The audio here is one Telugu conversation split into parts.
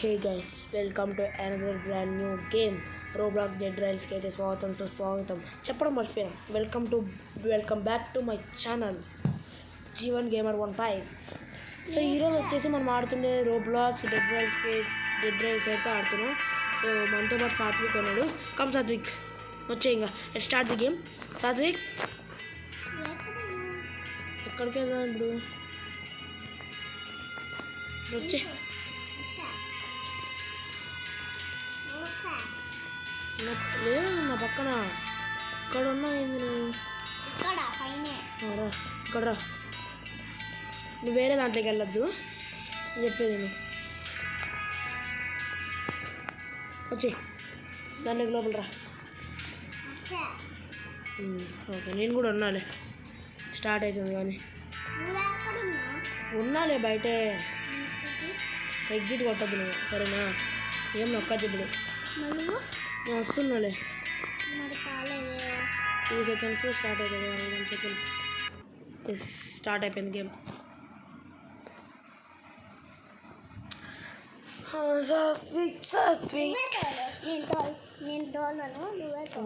Hey guys, welcome to another brand new game. Roblox Dead Railsకి అయితే స్వాగతం చెప్పడం మర్చిపోయాను. Welcome back to my channel G1 Gamer 15. So ఈరోజు వచ్చేసి మనం ఆడుతుండే రోబ్లాక్స్ డెడ్ రైల్స్ అయితే ఆడుతున్నాం. సో మనతో పాటు సాత్విక్ ఉన్నాడు. కమ్ సాత్విక్, వచ్చే ఇంకా స్టార్ట్ ది గేమ్. సాత్విక్ ఎక్కడికి వెళ్దాం ఇప్పుడు? వచ్చే లేదు నా పక్కన ఇక్కడ ఉన్నావు. ఏంది నువ్వు? ఇక్కడ రా. నువ్వు వేరే దాంట్లోకి వెళ్ళొద్దు, నేను చెప్పేది నువ్వు వచ్చి దాంట్లోకి లోపల రా. ఓకే, నేను కూడా ఉన్నాలే. స్టార్ట్ అవుతుంది కానీ ఉన్నాలే బయటే. ఎగ్జిట్ కొట్టద్దు నువ్వు, సరేనా? ఏం నొక్కద్దు ఇప్పుడు. నేను వస్తున్నాలే. 2 secondsలో స్టార్ట్ అవుతుంది. 1 second స్టార్ట్ అయిపోయింది గేమ్.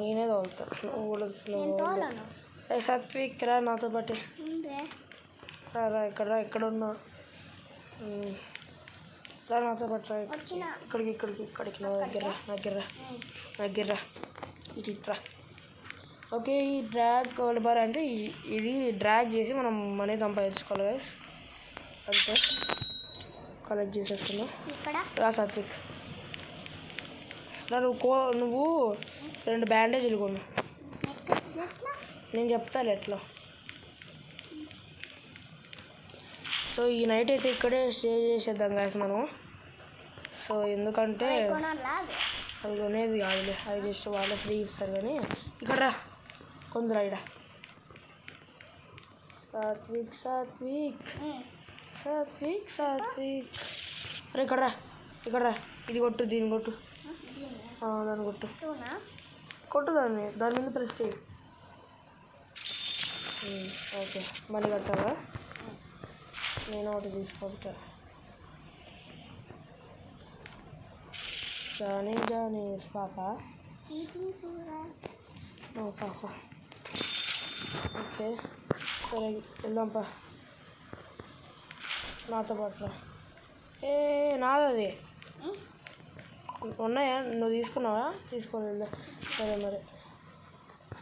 నేనే తోలుతాను. సాత్విక్ రా నాతో పాటు. రా ఎక్కడ ఉన్నా రా నాతో పాటు. రా ఇక్కడికి నా దగ్గర ఇట్రా. ఓకే, ఈ డ్రాగ్ బార్ అంటే ఇది డ్రాగ్ చేసి మనం మనీ సంపాదించుకోవాలి గైస్. అంతే, కలెక్ట్ చేసేస్తున్నా. రా సాత్విక్ రా. నువ్వు 2 బ్యాండేజీలు కొను. నేను చెప్తాను ఎట్లా. సో ఈ నైట్ అయితే ఇక్కడే స్టే చేసేద్దాం గాయస్ మనం. సో ఎందుకంటే అవి కొనేది కాదులే, అవి జస్ట్ వాళ్ళే ఫ్రీ ఇస్తారు. కానీ ఇక్కడ రా కొందరు ఇక్కడ. సాత్విక్ అరే ఇక్కడ రా. ఇది కొట్టు, దీన్ని కొట్టు. దాన్ని కొట్టు దాని మీద ప్రెస్ చేయి. ఓకే, మళ్ళీ కట్టాలా? నేను ఒకటి తీసుకుంటా. జానీ పాప పాప. ఓకే సరే వెళ్దాంపా, నాతో పాటు రా. నాదది ఉన్నాయా? నువ్వు తీసుకున్నావా? తీసుకొని వెళ్దా. సరే మరి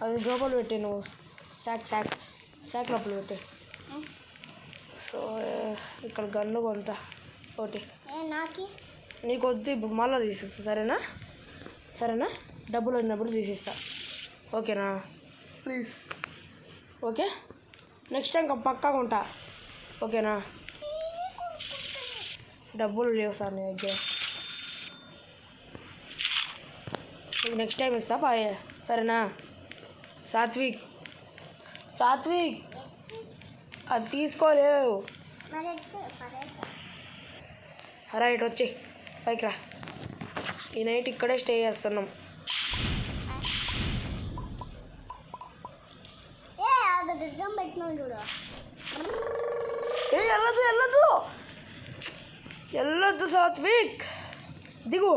అది లోపల పెట్టి, నువ్వు శాక్ లోపల పెట్టి. సో ఇక్కడ గన్ను కొంటా ఒకటి. నీకు వద్దు, ఇప్పుడు మళ్ళీ తీసిస్తా. సరేనా? డబ్బులు వచ్చినప్పుడు తీసిస్తా. ఓకేనా? ప్లీజ్. ఓకే, నెక్స్ట్ టైం పక్కా కొంటా. ఓకేనా? డబ్బులు లేవు సార్ నీ దగ్గర. నెక్స్ట్ టైం ఇస్తా బాయ్. సరేనా? సాత్విక్ అది తీసుకోలేవు. రైట్, వచ్చి పైకి రా. ఈ నైట్ ఇక్కడే స్టే చేస్తున్నాం. వెళ్ళొద్దు సాత్విక్, దిగు.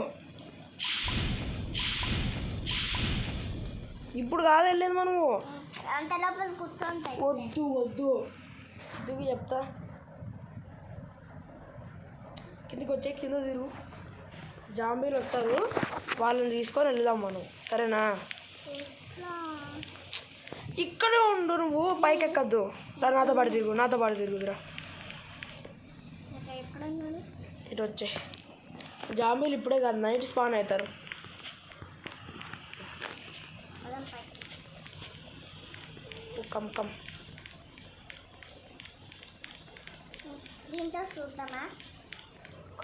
ఇప్పుడు కాదు వెళ్ళేది మనము. వద్దు దిగు, చెప్తా. కిందికి వచ్చే, కింద తిరుగు. జాంబీలు వస్తారు, వాళ్ళని తీసుకొని వెళ్దాం మనం. సరేనా? ఇక్కడే ఉండు, నువ్వు పైకి ఎక్కద్దు. నాతో పాటు తిరుగుదురా. ఇటు వచ్చే. జాంబీలు ఇప్పుడే కాదు, నైట్ స్పాన్ అవుతారు. కమ్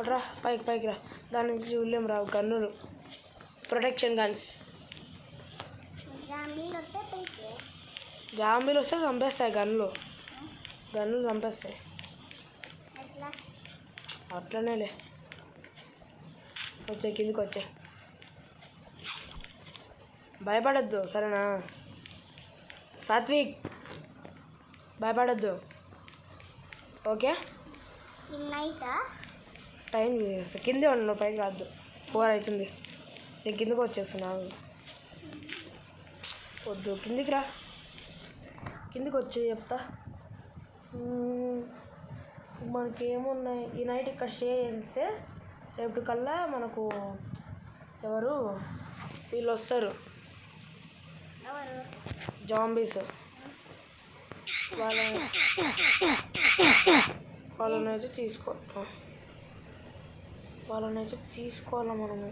రా, పైకి రా. దాని నుంచి చూడలేం రా. గన్నులు, ప్రొటెక్షన్ గన్స్. జాంబీలు వస్తే చంపేస్తాయి. గన్నులు చంపేస్తాయి. అట్లనేలే. కిందికి వచ్చే. భయపడద్దు, సరేనా? సాత్విక్ భయపడద్దు. ఓకే, టైం చూసేస్తా. కిందే ఉన్నాను, పైకి రాద్దు. 4 అవుతుంది. నేను కిందకు వచ్చేస్తున్నాను. వద్దు, కిందికి రా. కిందికి వచ్చి చెప్తా. మనకి ఏమున్నాయి ఈ నైట్ ఇక్కడ స్టే చేస్తే రేపటి కల్లా మనకు ఎవరు వీళ్ళు వస్తారు, జాంబీస్. వాళ్ళనైతే తీసుకోవాలి మనము.